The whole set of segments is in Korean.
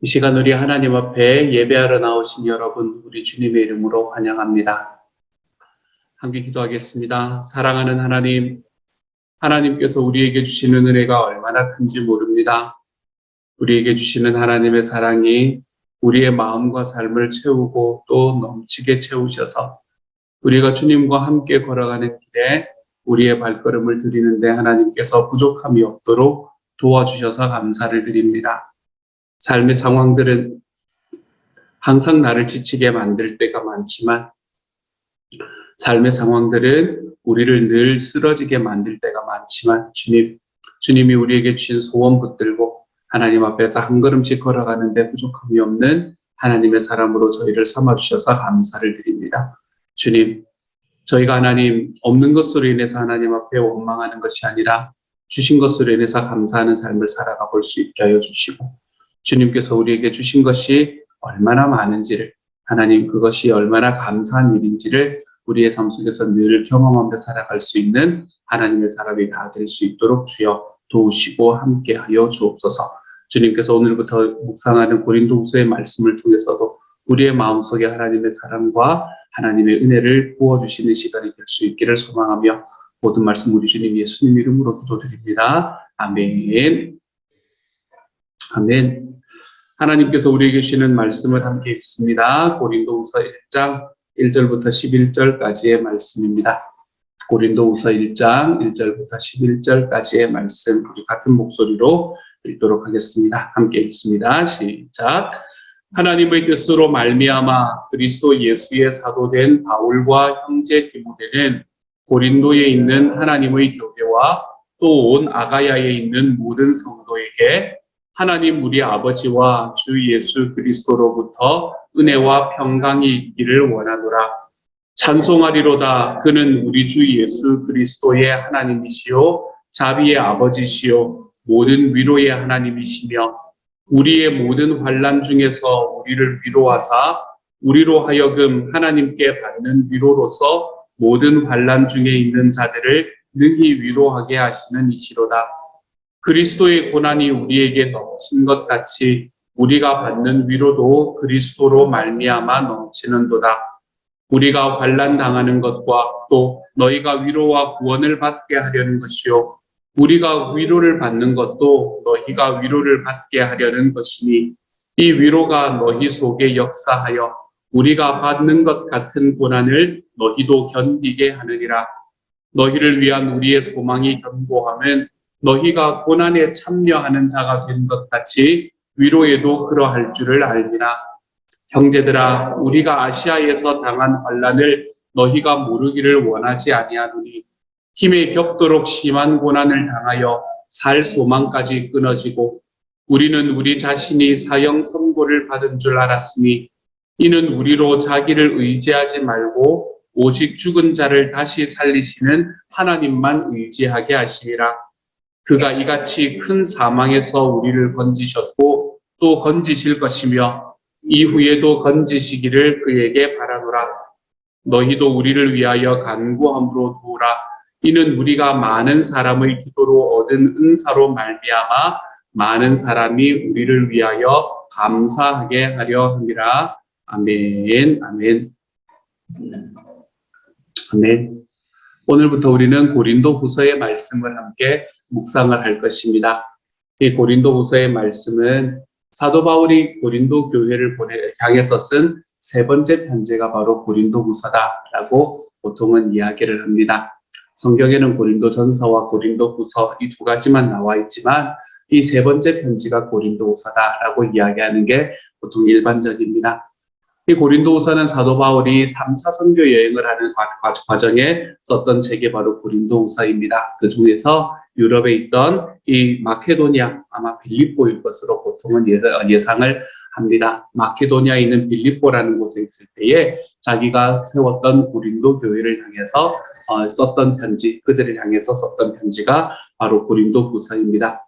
이 시간 우리 하나님 앞에 예배하러 나오신 여러분, 우리 주님의 이름으로 환영합니다. 함께 기도하겠습니다. 사랑하는 하나님, 하나님께서 우리에게 주시는 은혜가 얼마나 큰지 모릅니다. 우리에게 주시는 하나님의 사랑이 우리의 마음과 삶을 채우고 또 넘치게 채우셔서 우리가 주님과 함께 걸어가는 길에 우리의 발걸음을 들이는데 하나님께서 부족함이 없도록 도와주셔서 감사를 드립니다. 삶의 상황들은 항상 나를 지치게 만들 때가 많지만 삶의 상황들은 우리를 늘 쓰러지게 만들 때가 많지만 주님이 우리에게 주신 소원 붙들고 하나님 앞에서 한 걸음씩 걸어가는데 부족함이 없는 하나님의 사람으로 저희를 삼아주셔서 감사를 드립니다. 주님, 저희가 하나님 없는 것으로 인해서 하나님 앞에 원망하는 것이 아니라 주신 것으로 인해서 감사하는 삶을 살아가 볼 수 있게 하여 주시고 주님께서 우리에게 주신 것이 얼마나 많은지를 하나님 그것이 얼마나 감사한 일인지를 우리의 삶 속에서 늘 경험하며 살아갈 수 있는 하나님의 사람이 다 될 수 있도록 주여 도우시고 함께하여 주옵소서. 주님께서 오늘부터 묵상하는 고린도후서의 말씀을 통해서도 우리의 마음속에 하나님의 사랑과 하나님의 은혜를 부어주시는 시간이 될 수 있기를 소망하며 모든 말씀 우리 주님 예수님 이름으로 기도드립니다. 아멘. 아멘. 하나님께서 우리에게 주시는 말씀을 함께 읽습니다. 고린도후서 1장 1절부터 11절까지의 말씀입니다. 고린도후서 1장 1절부터 11절까지의 말씀 우리 같은 목소리로 읽도록 하겠습니다. 함께 읽습니다. 시작. 하나님의 뜻으로 말미암아 그리스도 예수의 사도된 바울과 형제 디모데는 고린도에 있는 하나님의 교회와 또 온 아가야에 있는 모든 성도에게 하나님 우리 아버지와 주 예수 그리스도로부터 은혜와 평강이 있기를 원하노라. 찬송하리로다. 그는 우리 주 예수 그리스도의 하나님이시요 자비의 아버지시요 모든 위로의 하나님이시며 우리의 모든 환난 중에서 우리를 위로하사 우리로 하여금 하나님께 받는 위로로서 모든 환난 중에 있는 자들을 능히 위로하게 하시는 이시로다. 그리스도의 고난이 우리에게 넘친 것 같이 우리가 받는 위로도 그리스도로 말미암아 넘치는도다. 우리가 환난 당하는 것과 또 너희가 위로와 구원을 받게 하려는 것이요 우리가 위로를 받는 것도 너희가 위로를 받게 하려는 것이니 이 위로가 너희 속에 역사하여 우리가 받는 것 같은 고난을 너희도 견디게 하느니라. 너희를 위한 우리의 소망이 견고함은 너희가 고난에 참여하는 자가 된 것 같이 위로에도 그러할 줄을 알미라. 형제들아, 우리가 아시아에서 당한 환난을 너희가 모르기를 원하지 아니하노니 힘에 겹도록 심한 고난을 당하여 살 소망까지 끊어지고 우리는 우리 자신이 사형 선고를 받은 줄 알았으니 이는 우리로 자기를 의지하지 말고 오직 죽은 자를 다시 살리시는 하나님만 의지하게 하심이라. 그가 이같이 큰 사망에서 우리를 건지셨고 또 건지실 것이며 이후에도 건지시기를 그에게 바라노라. 너희도 우리를 위하여 간구함으로 도우라. 이는 우리가 많은 사람의 기도로 얻은 은사로 말미암아 많은 사람이 우리를 위하여 감사하게 하려 함이라. 아멘. 아멘. 아멘. 오늘부터 우리는 고린도후서의 말씀을 함께 묵상을 할 것입니다. 이 고린도후서의 말씀은 사도 바울이 고린도 교회를 향해서 쓴 세 번째 편지가 바로 고린도후서다라고 보통은 이야기를 합니다. 성경에는 고린도전서와 고린도후서 이 두 가지만 나와 있지만 이 세 번째 편지가 고린도후서다라고 이야기하는 게 보통 일반적입니다. 이 고린도후서는 사도 바울이 3차 선교 여행을 하는 과정에 썼던 책이 바로 고린도후서입니다. 그 중에서 유럽에 있던 이 마케도니아, 아마 빌립보일 것으로 보통은 예상을 합니다. 마케도니아에 있는 빌립보라는 곳에 있을 때에 자기가 세웠던 고린도 교회를 향해서 썼던 편지, 그들을 향해서 썼던 편지가 바로 고린도후서입니다.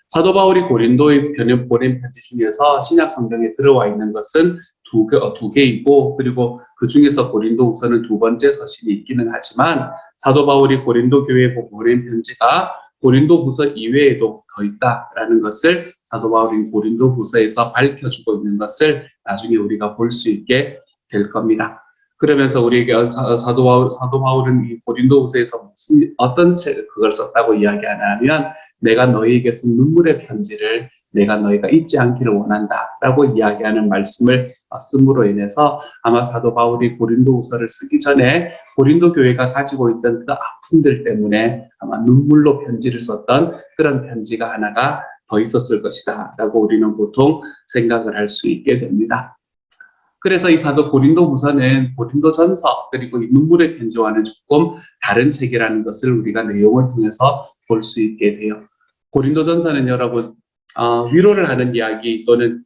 사도 바울이 고린도에 보낸 편지 중에서 신약 성경에 들어와 있는 것은 두 개이고 그리고 그 중에서 고린도후서는 두 번째 서신이 있기는 하지만 사도 바울이 고린도 교회에 보낸 편지가 고린도후서 이외에도 더 있다라는 것을 사도 바울이 고린도후서에서 밝혀주고 있는 것을 나중에 우리가 볼 수 있게 될 겁니다. 그러면서 우리에게 사도 바울은 이 고린도후서에서 어떤 그걸 썼다고 이야기하냐면 내가 너희에게서 눈물의 편지를 내가 너희가 잊지 않기를 원한다라고 이야기하는 말씀을 씀으로 인해서 아마 사도 바울이 고린도후서를 쓰기 전에 고린도 교회가 가지고 있던 그 아픔들 때문에 아마 눈물로 편지를 썼던 그런 편지가 하나가 더 있었을 것이다 라고 우리는 보통 생각을 할 수 있게 됩니다. 그래서 이 사도 고린도후서는 고린도전서 그리고 이 눈물의 편지와는 조금 다른 책이라는 것을 우리가 내용을 통해서 볼 수 있게 돼요. 고린도전서는 여러분 위로를 하는 이야기 또는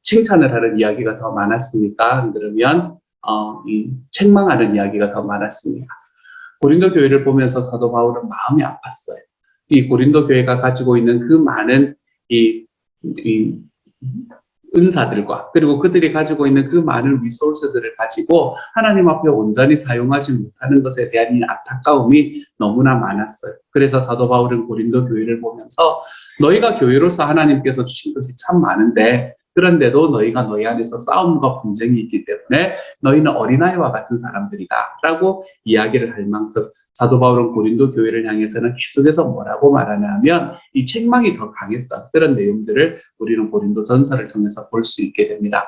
칭찬을 하는 이야기가 더 많았습니까? 그러면 이 책망하는 이야기가 더 많았습니다. 고린도 교회를 보면서 사도 바울은 마음이 아팠어요. 이 고린도 교회가 가지고 있는 그 많은 이 은사들과 그리고 그들이 가지고 있는 그 많은 리소스들을 가지고 하나님 앞에 온전히 사용하지 못하는 것에 대한 이 안타까움이 너무나 많았어요. 그래서 사도 바울은 고린도 교회를 보면서 너희가 교회로서 하나님께서 주신 것이 참 많은데 그런데도 너희가 너희 안에서 싸움과 분쟁이 있기 때문에 너희는 어린아이와 같은 사람들이다 라고 이야기를 할 만큼 사도 바울은 고린도 교회를 향해서는 계속해서 뭐라고 말하냐면 이 책망이 더 강했던 그런 내용들을 우리는 고린도 전서를 통해서 볼 수 있게 됩니다.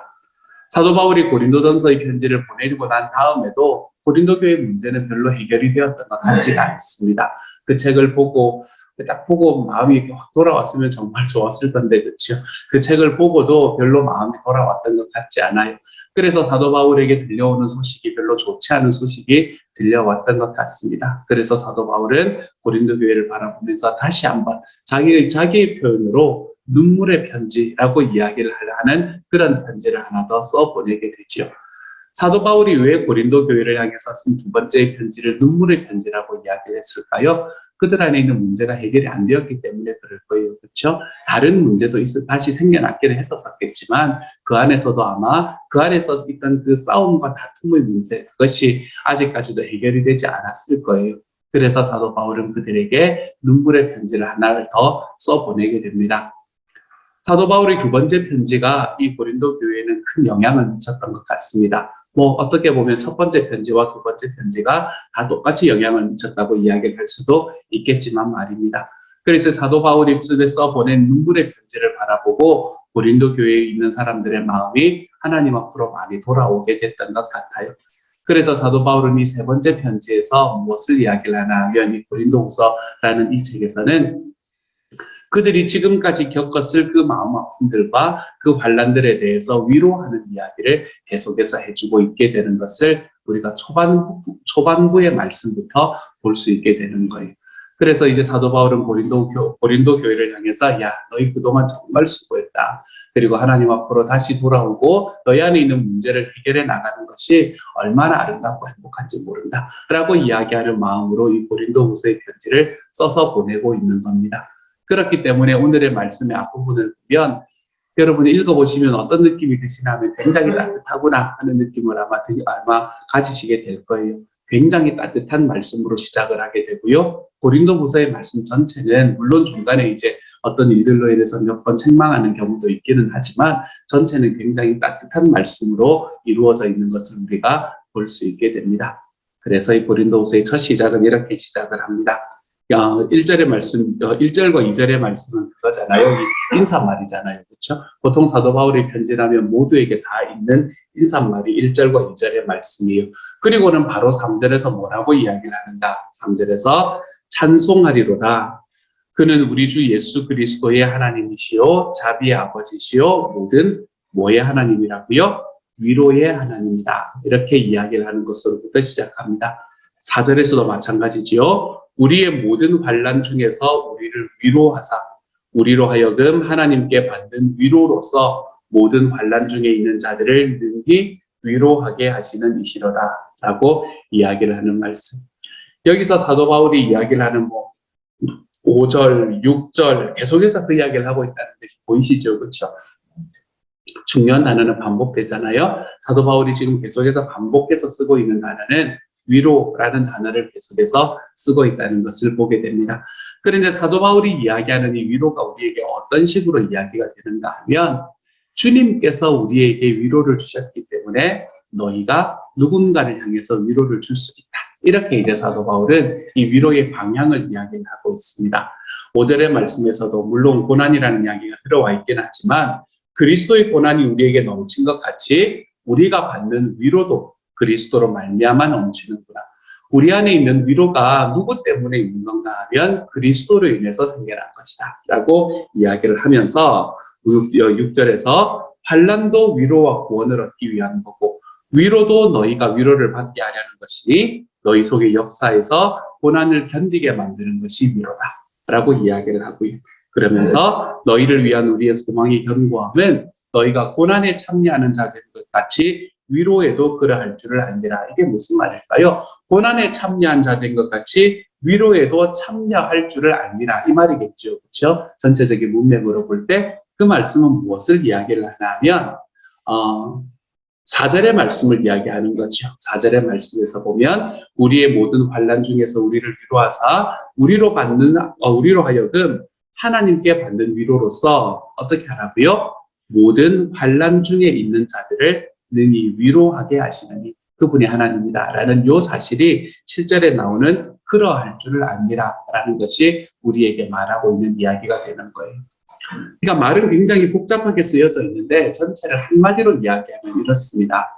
사도 바울이 고린도 전서의 편지를 보내고 난 다음에도 고린도 교회 문제는 별로 해결이 되었던 것 같지가 않습니다. 그 책을 보고 딱 보고 마음이 이렇게 확 돌아왔으면 정말 좋았을 건데 그렇죠. 그 책을 보고도 별로 마음이 돌아왔던 것 같지 않아요. 그래서 사도 바울에게 들려오는 소식이 별로 좋지 않은 소식이 들려왔던 것 같습니다. 그래서 사도 바울은 고린도 교회를 바라보면서 다시 한번 자기의 표현으로 눈물의 편지라고 이야기를 하는 그런 편지를 하나 더 써보내게 되죠. 사도 바울이 왜 고린도 교회를 향해서 쓴 두 번째 편지를 눈물의 편지라고 이야기를 했을까요? 그들 안에 있는 문제가 해결이 안 되었기 때문에 그럴 거예요. 그렇죠? 다른 문제도 다시 생겨났기는 했었겠지만 그 안에서도 아마 그 안에서 있던 그 싸움과 다툼의 문제 그것이 아직까지도 해결이 되지 않았을 거예요. 그래서 사도 바울은 그들에게 눈물의 편지를 하나를 더 써보내게 됩니다. 사도 바울의 두 번째 편지가 이 고린도 교회에는 큰 영향을 미쳤던 것 같습니다. 어떻게 보면 첫 번째 편지와 두 번째 편지가 다 똑같이 영향을 미쳤다고 이야기할 수도 있겠지만 말입니다. 그래서 사도 바울이 써보낸 눈물의 편지를 바라보고 고린도 교회에 있는 사람들의 마음이 하나님 앞으로 많이 돌아오게 됐던 것 같아요. 그래서 사도 바울은 이 세 번째 편지에서 무엇을 이야기를 하나 하면 이 고린도후서라는 이 책에서는 그들이 지금까지 겪었을 그 마음 아픔들과 그 환난들에 대해서 위로하는 이야기를 계속해서 해주고 있게 되는 것을 우리가 초반부의 말씀부터 볼 수 있게 되는 거예요. 그래서 이제 사도 바울은 고린도 교회를 향해서 야 너희 그동안 정말 수고했다. 그리고 하나님 앞으로 다시 돌아오고 너희 안에 있는 문제를 해결해 나가는 것이 얼마나 아름답고 행복한지 모른다. 라고 이야기하는 마음으로 이 고린도후서의 편지를 써서 보내고 있는 겁니다. 그렇기 때문에 오늘의 말씀의 앞부분을 보면 여러분이 읽어보시면 어떤 느낌이 드시냐면 굉장히 따뜻하구나 하는 느낌을 아마 가지시게 될 거예요. 굉장히 따뜻한 말씀으로 시작을 하게 되고요. 고린도후서의 말씀 전체는 물론 중간에 이제 어떤 일들로 인해서 몇 번 책망하는 경우도 있기는 하지만 전체는 굉장히 따뜻한 말씀으로 이루어져 있는 것을 우리가 볼 수 있게 됩니다. 그래서 이 고린도후서의 첫 시작은 이렇게 시작을 합니다. 1절의 말씀, 1절과 2절의 말씀은 그거잖아요. 인사말이잖아요. 그렇죠? 보통 사도 바울의 편지라면 모두에게 다 있는 인사말이 1절과 2절의 말씀이에요. 그리고는 바로 3절에서 뭐라고 이야기를 하는가? 3절에서 찬송하리로다. 그는 우리 주 예수 그리스도의 하나님이시요 자비의 아버지시요 모든 뭐의 하나님이라고요? 위로의 하나님이다. 이렇게 이야기를 하는 것으로부터 시작합니다. 4절에서도 마찬가지지요. 우리의 모든 환난 중에서 우리를 위로하사 우리로 하여금 하나님께 받는 위로로서 모든 환난 중에 있는 자들을 능히 위로하게 하시는 이시로다 라고 이야기를 하는 말씀. 여기서 사도 바울이 이야기를 하는 5절, 6절 계속해서 그 이야기를 하고 있다는 게 보이시죠? 그렇죠? 중요한 단어는 반복되잖아요. 사도 바울이 지금 계속해서 반복해서 쓰고 있는 단어는 위로라는 단어를 계속해서 쓰고 있다는 것을 보게 됩니다. 그런데 사도 바울이 이야기하는 이 위로가 우리에게 어떤 식으로 이야기가 되는가 하면 주님께서 우리에게 위로를 주셨기 때문에 너희가 누군가를 향해서 위로를 줄 수 있다. 이렇게 이제 사도 바울은 이 위로의 방향을 이야기하고 있습니다. 5절의 말씀에서도 물론 고난이라는 이야기가 들어와 있긴 하지만 그리스도의 고난이 우리에게 넘친 것 같이 우리가 받는 위로도 그리스도로 말미암아 넘치는구나. 우리 안에 있는 위로가 누구 때문에 있는 건가 하면 그리스도로 인해서 생겨난 것이다 라고 이야기를 하면서 6절에서 환난도 위로와 구원을 얻기 위한 거고 위로도 너희가 위로를 받게 하려는 것이니 너희 속의 역사에서 고난을 견디게 만드는 것이 위로다 라고 이야기를 하고요. 그러면서 너희를 위한 우리의 소망의 견고함은 너희가 고난에 참여하는 자들인 것 같이 위로에도 그러할 줄을 알리라. 이게 무슨 말일까요? 고난에 참여한 자들인 것 같이 위로에도 참여할 줄을 알리라. 이 말이겠죠. 그렇죠? 전체적인 문맥으로 볼 때 그 말씀은 무엇을 이야기를 하냐면 4절의 말씀을 이야기하는 거죠. 4절의 말씀에서 보면 우리의 모든 환난 중에서 우리를 위로하사 우리로 하여금 하나님께 받는 위로로서 어떻게 하라고요? 모든 환난 중에 있는 자들을 능히 위로하게 하시느니 그분이 하나님이다 라는 요 사실이 7절에 나오는 그러할 줄을 압니다 라는 것이 우리에게 말하고 있는 이야기가 되는 거예요. 그러니까 말은 굉장히 복잡하게 쓰여져 있는데 전체를 한마디로 이야기하면 이렇습니다.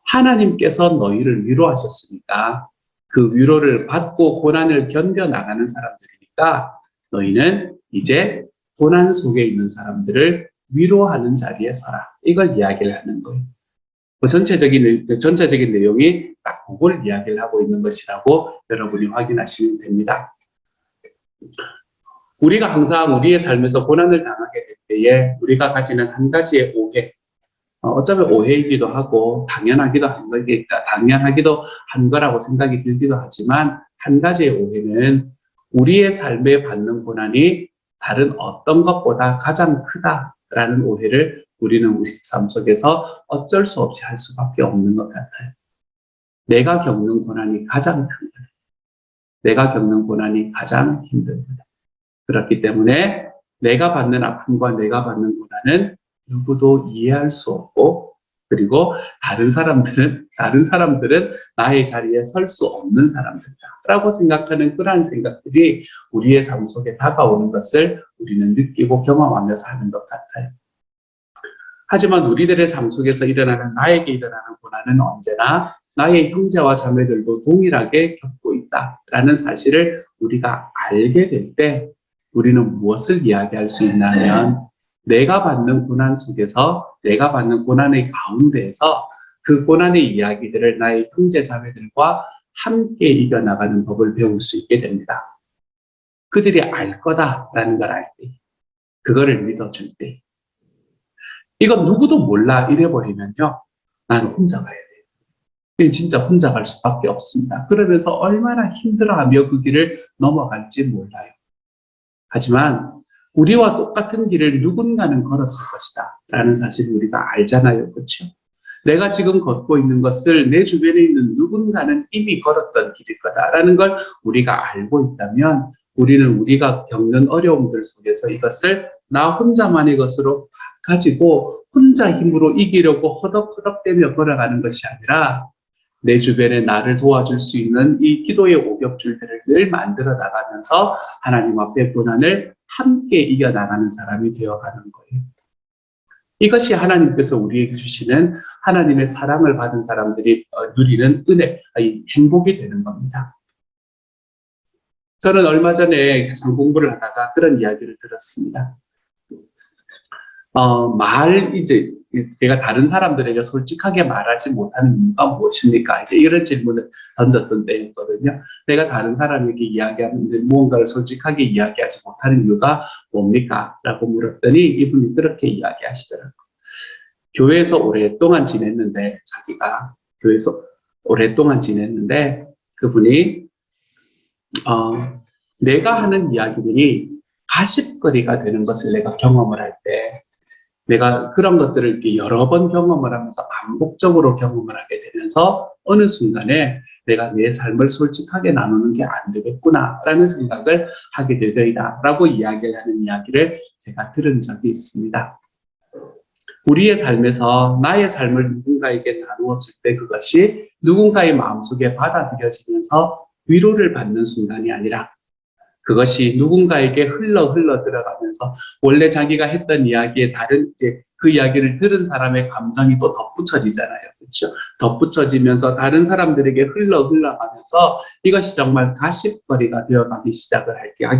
하나님께서 너희를 위로하셨으니까 그 위로를 받고 고난을 견뎌나가는 사람들이니까 너희는 이제 고난 속에 있는 사람들을 위로하는 자리에 서라. 이걸 이야기를 하는 거예요. 전체적인 내용이 딱 그걸 이야기를 하고 있는 것이라고 여러분이 확인하시면 됩니다. 우리가 항상 우리의 삶에서 고난을 당하게 될 때에 우리가 가지는 한 가지의 오해, 어쩌면 오해이기도 하고 당연하기도 한 거라고 생각이 들기도 하지만 한 가지의 오해는 우리의 삶에 받는 고난이 다른 어떤 것보다 가장 크다라는 오해를 우리는 우리 삶 속에서 어쩔 수 없이 할 수밖에 없는 것 같아요. 내가 겪는 고난이 가장 큰 거다. 내가 겪는 고난이 가장 힘든 거다. 그렇기 때문에 내가 받는 아픔과 내가 받는 고난은 누구도 이해할 수 없고 그리고 다른 사람들은 나의 자리에 설 수 없는 사람들이다 라고 생각하는 그러한 생각들이 우리의 삶 속에 다가오는 것을 우리는 느끼고 경험하면서 하는 것 같아요. 하지만 우리들의 삶 속에서 나에게 일어나는 고난은 언제나 나의 형제와 자매들도 동일하게 겪고 있다라는 사실을 우리가 알게 될 때 우리는 무엇을 이야기할 수 있냐면 내가 받는 고난 속에서 내가 받는 고난의 가운데에서 그 고난의 이야기들을 나의 형제 자매들과 함께 이겨나가는 법을 배울 수 있게 됩니다. 그들이 알 거다라는 걸 알 때, 그거를 믿어줄 때 이건 누구도 몰라 이래버리면요 나는 혼자 가야 돼요. 진짜 혼자 갈 수밖에 없습니다. 그러면서 얼마나 힘들어하며 그 길을 넘어갈지 몰라요. 하지만 우리와 똑같은 길을 누군가는 걸었을 것이다 라는 사실을 우리가 알잖아요. 그렇죠? 내가 지금 걷고 있는 것을 내 주변에 있는 누군가는 이미 걸었던 길일 거다라는 걸 우리가 알고 있다면 우리는 우리가 겪는 어려움들 속에서 이것을 나 혼자만의 것으로 가지고 혼자 힘으로 이기려고 허덕허덕대며 걸어가는 것이 아니라 내 주변에 나를 도와줄 수 있는 이 기도의 오격줄들을 늘 만들어 나가면서 하나님 앞에 고난을 함께 이겨나가는 사람이 되어가는 거예요. 이것이 하나님께서 우리에게 주시는 하나님의 사랑을 받은 사람들이 누리는 은혜, 행복이 되는 겁니다. 저는 얼마 전에 상 공부를 하다가 그런 이야기를 들었습니다. 내가 다른 사람들에게 솔직하게 말하지 못하는 이유가 무엇입니까? 이제 이런 질문을 던졌던 때였거든요. 내가 다른 사람에게 이야기하는데 무언가를 솔직하게 이야기하지 못하는 이유가 뭡니까? 라고 물었더니 이분이 그렇게 이야기하시더라고요. 교회에서 오랫동안 지냈는데 그분이 내가 하는 이야기들이 가십거리가 되는 것을 내가 경험을 할 때 내가 그런 것들을 이렇게 여러 번 경험을 하면서 반복적으로 경험을 하게 되면서 어느 순간에 내가 내 삶을 솔직하게 나누는 게 안 되겠구나라는 생각을 하게 되더이다라고 이야기를 하는 이야기를 제가 들은 적이 있습니다. 우리의 삶에서 나의 삶을 누군가에게 나누었을 때 그것이 누군가의 마음속에 받아들여지면서 위로를 받는 순간이 아니라 그것이 누군가에게 흘러 들어가면서 원래 자기가 했던 이야기에 다른 이제 그 이야기를 들은 사람의 감정이 또 덧붙여지잖아요. 그렇죠? 덧붙여지면서 다른 사람들에게 흘러가면서 이것이 정말 가십거리가 하기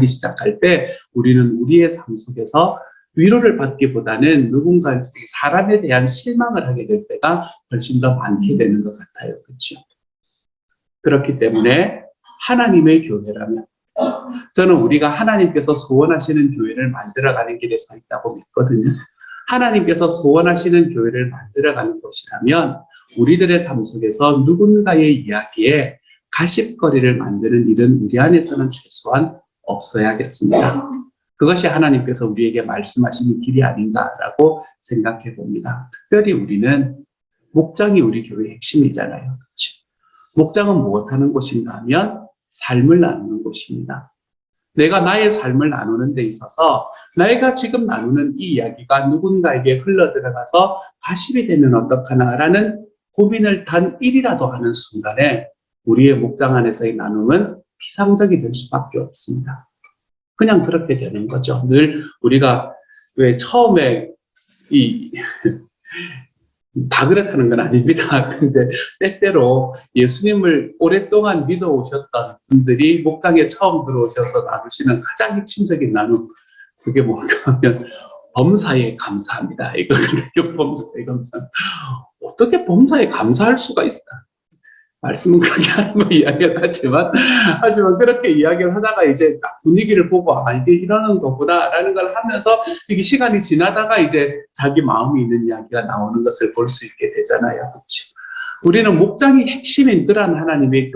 시작할 때 우리는 우리의 삶 속에서 위로를 받기보다는 누군가 사람에 대한 실망을 하게 될 때가 훨씬 더 많게 되는 것 같아요. 그렇죠? 그렇기 때문에 하나님의 교회라면 저는 우리가 하나님께서 소원하시는 교회를 만들어가는 길에 서 있다고 믿거든요. 하나님께서 소원하시는 교회를 만들어가는 곳이라면 우리들의 삶 속에서 누군가의 이야기에 가십거리를 만드는 일은 우리 안에서는 최소한 없어야겠습니다. 그것이 하나님께서 우리에게 말씀하시는 길이 아닌가라고 생각해 봅니다. 특별히 우리는 목장이 우리 교회의 핵심이잖아요. 그렇죠? 목장은 무엇하는 곳인가 하면 삶을 나누는 곳입니다. 내가 나의 삶을 나누는 데 있어서 내가 지금 나누는 이 이야기가 누군가에게 흘러들어가서 가십이 되면 어떡하나라는 고민을 단 일이라도 하는 순간에 우리의 목장 안에서의 나눔은 피상적이 될 수밖에 없습니다. 그냥 그렇게 되는 거죠. 늘 우리가 왜 처음에 다 그렇다는 건 아닙니다. 근데 때때로 예수님을 오랫동안 믿어오셨던 분들이 목장에 처음 들어오셔서 나누시는 가장 핵심적인 나눔, 그게 뭔가 하면 범사에 감사합니다. 이거거든요. 범사에 감사. 어떻게 범사에 감사할 수가 있어요? 말씀은 그렇게 하는 거 이야기를 하지만 그렇게 이야기를 하다가 이제 분위기를 보고 이게 이러는 거구나라는 걸 하면서 이게 시간이 지나다가 이제 자기 마음이 있는 이야기가 나오는 것을 볼 수 있게 되잖아요. 그렇죠? 우리는 목장이 핵심인 그러한 하나님의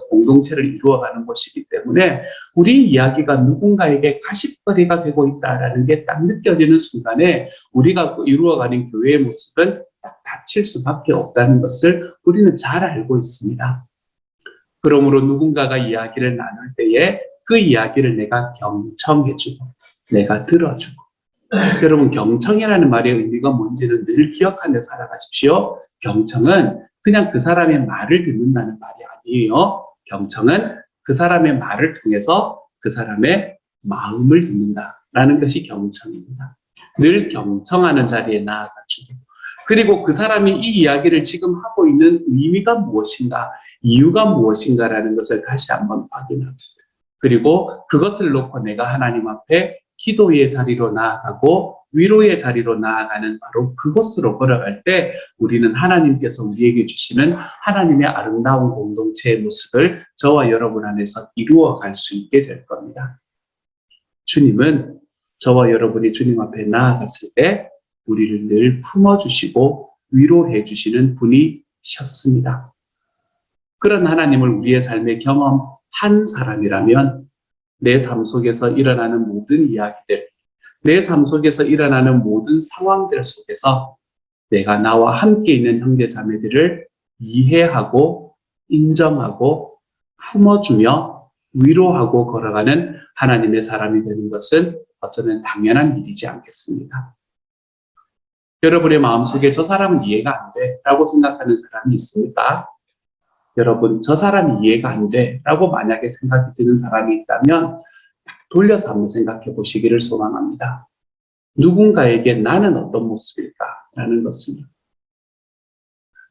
공동체를 이루어가는 것이기 때문에 우리 이야기가 누군가에게 가십거리가 되고 있다라는 게 딱 느껴지는 순간에 우리가 이루어가는 교회의 모습은 닥칠 수밖에 없다는 것을 우리는 잘 알고 있습니다. 그러므로 누군가가 이야기를 나눌 때에 그 이야기를 내가 경청해주고 내가 들어주고 여러분 경청이라는 말의 의미가 뭔지는 늘 기억하며 살아가십시오. 경청은 그냥 그 사람의 말을 듣는다는 말이 아니에요. 경청은 그 사람의 말을 통해서 그 사람의 마음을 듣는다라는 것이 경청입니다. 늘 경청하는 자리에 나아가주고 그리고 그 사람이 이 이야기를 지금 하고 있는 의미가 무엇인가, 이유가 무엇인가라는 것을 다시 한번 확인하고 그리고 그것을 놓고 내가 하나님 앞에 기도의 자리로 나아가고 위로의 자리로 나아가는 바로 그곳으로 걸어갈 때 우리는 하나님께서 우리에게 주시는 하나님의 아름다운 공동체의 모습을 저와 여러분 안에서 이루어갈 수 있게 될 겁니다. 주님은 저와 여러분이 주님 앞에 나아갔을 때 우리를 늘 품어주시고 위로해 주시는 분이셨습니다. 그런 하나님을 우리의 삶에 경험한 사람이라면 내 삶 속에서 일어나는 모든 이야기들, 내 삶 속에서 일어나는 모든 상황들 속에서 내가 나와 함께 있는 형제 자매들을 이해하고 인정하고 품어주며 위로하고 걸어가는 하나님의 사람이 되는 것은 어쩌면 당연한 일이지 않겠습니까? 여러분의 마음속에 저 사람은 이해가 안 돼 라고 생각하는 사람이 있습니까? 여러분 저 사람이 이해가 안 돼 라고 만약에 생각이 드는 사람이 있다면 돌려서 한번 생각해 보시기를 소망합니다. 누군가에게 나는 어떤 모습일까 라는 것은요.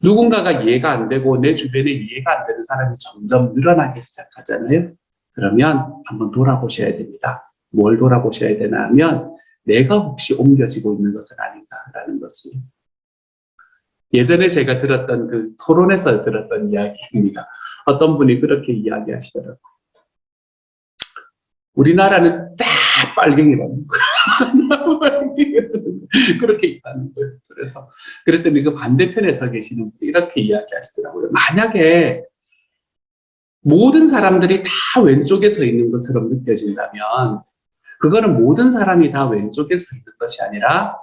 누군가가 이해가 안 되고 내 주변에 이해가 안 되는 사람이 점점 늘어나기 시작하잖아요. 그러면 한번 돌아보셔야 됩니다. 뭘 돌아보셔야 되나 하면 내가 혹시 옮겨지고 있는 것은 아닌가라는 것을요. 예전에 제가 들었던 그 토론에서 들었던 이야기입니다. 어떤 분이 그렇게 이야기하시더라고요. 우리나라는 딱 빨갱이라는 거예요. 그렇게 있다는 거예요. 그래서 그랬더니 그 반대편에 서 계시는 분이 이렇게 이야기하시더라고요. 만약에 모든 사람들이 다 왼쪽에 서 있는 것처럼 느껴진다면 그거는 모든 사람이 다 왼쪽에 서 있는 것이 아니라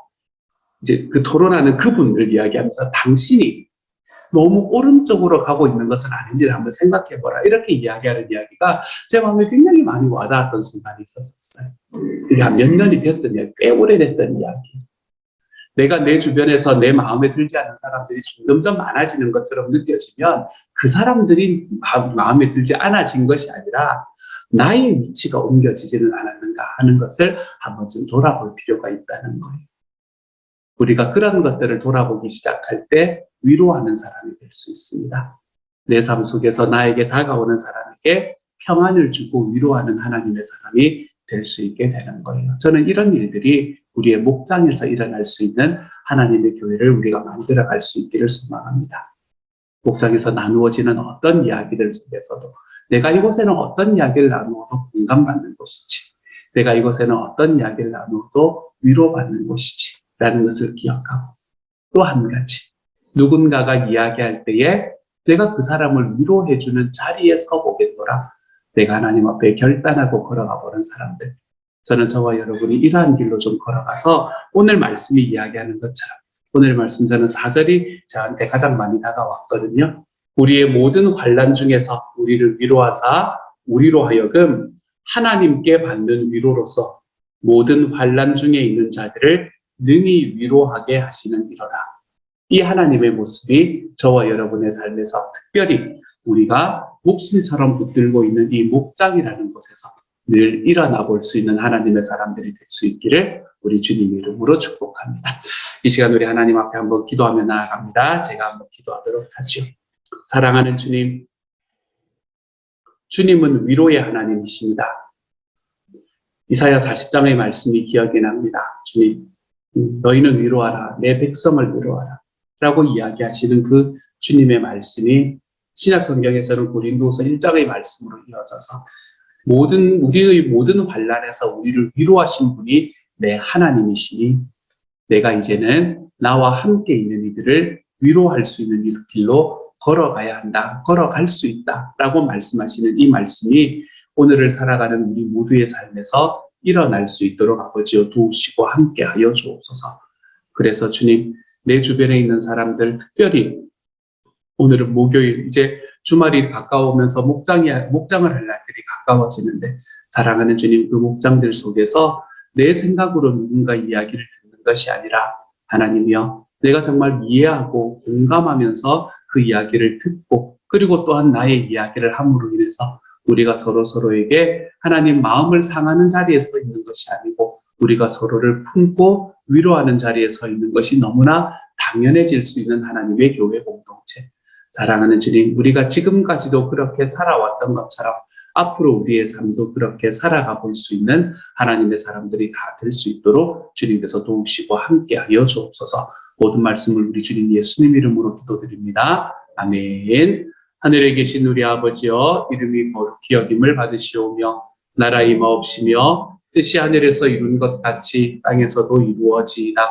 이제 그 토론하는 그분을 이야기하면서 당신이 너무 오른쪽으로 가고 있는 것은 아닌지를 한번 생각해보라. 이렇게 이야기하는 이야기가 제 마음에 굉장히 많이 와닿았던 순간이 있었어요. 이게 한 몇 년이 됐던 이야기, 꽤 오래됐던 이야기. 내가 내 주변에서 내 마음에 들지 않는 사람들이 점점점 많아지는 것처럼 느껴지면 그 사람들이 마음에 들지 않아진 것이 아니라 나의 위치가 옮겨지지는 않았는가 하는 것을 한 번쯤 돌아볼 필요가 있다는 거예요. 우리가 그런 것들을 돌아보기 시작할 때 위로하는 사람이 될 수 있습니다. 내 삶 속에서 나에게 다가오는 사람에게 평안을 주고 위로하는 하나님의 사람이 될 수 있게 되는 거예요. 저는 이런 일들이 우리의 목장에서 일어날 수 있는 하나님의 교회를 우리가 만들어갈 수 있기를 소망합니다. 목장에서 나누어지는 어떤 이야기들 속에서도 내가 이곳에는 어떤 이야기를 나누어도 공감받는 곳이지, 내가 이곳에는 어떤 이야기를 나누어도 위로받는 곳이지 라는 것을 기억하고, 또 한 가지, 누군가가 이야기할 때에 내가 그 사람을 위로해주는 자리에 서보겠노라. 내가 하나님 앞에 결단하고 걸어가 보는 사람들, 저는 저와 여러분이 이러한 길로 좀 걸어가서 오늘 말씀이 이야기하는 것처럼, 오늘 말씀 저는 4절이 저한테 가장 많이 다가왔거든요. 우리의 모든 환난 중에서 우리를 위로하사 우리로 하여금 하나님께 받는 위로로서 모든 환난 중에 있는 자들을 능히 위로하게 하시는 이로다. 이 하나님의 모습이 저와 여러분의 삶에서 특별히 우리가 목숨처럼 붙들고 있는 이 목장이라는 곳에서 늘 일어나 볼 수 있는 하나님의 사람들이 될 수 있기를 우리 주님의 이름으로 축복합니다. 이 시간 우리 하나님 앞에 한번 기도하며 나아갑니다. 제가 한번 기도하도록 하죠. 사랑하는 주님, 주님은 위로의 하나님이십니다. 이사야 40장의 말씀이 기억이 납니다. 주님, 너희는 위로하라, 내 백성을 위로하라 라고 이야기하시는 그 주님의 말씀이 신약 성경에서는 고린도서 1장의 말씀으로 이어져서 우리의 모든 환난에서 우리를 위로하신 분이 내 하나님이시니 내가 이제는 나와 함께 있는 이들을 위로할 수 있는 길로 걸어가야 한다, 걸어갈 수 있다 라고 말씀하시는 이 말씀이 오늘을 살아가는 우리 모두의 삶에서 일어날 수 있도록 아버지여 도우시고 함께하여 주옵소서. 그래서 주님, 내 주변에 있는 사람들, 특별히 오늘은 목요일, 이제 주말이 가까우면서 목장을 할 날들이 가까워지는데, 사랑하는 주님, 그 목장들 속에서 내 생각으로 누군가 이야기를 듣는 것이 아니라 하나님이여, 내가 정말 이해하고 공감하면서 그 이야기를 듣고, 그리고 또한 나의 이야기를 함으로 인해서 우리가 서로에게 하나님 마음을 상하는 자리에 서 있는 것이 아니고 우리가 서로를 품고 위로하는 자리에 서 있는 것이 너무나 당연해질 수 있는 하나님의 교회 공동체. 사랑하는 주님, 우리가 지금까지도 그렇게 살아왔던 것처럼 앞으로 우리의 삶도 그렇게 살아가 볼 수 있는 하나님의 사람들이 다 될 수 있도록 주님께서 도우시고 함께하여 주옵소서. 모든 말씀을 우리 주님 예수님 이름으로 기도드립니다. 아멘. 하늘에 계신 우리 아버지여, 이름이 거룩히 여김을 받으시오며 나라 임하옵시며 뜻이 하늘에서 이룬 것 같이 땅에서도 이루어지이다.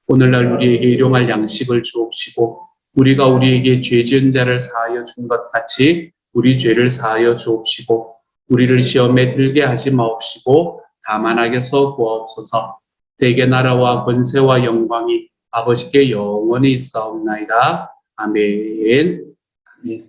오늘날 우리에게 일용할 양식을 주옵시고 우리가 우리에게 죄 지은 자를 사하여 준 것 같이 우리 죄를 사하여 주옵시고 우리를 시험에 들게 하지 마옵시고 다만 악에서 구하옵소서. 대개 나라와 권세와 영광이 아버지께 영원히 있사옵나이다. 아멘. 아멘.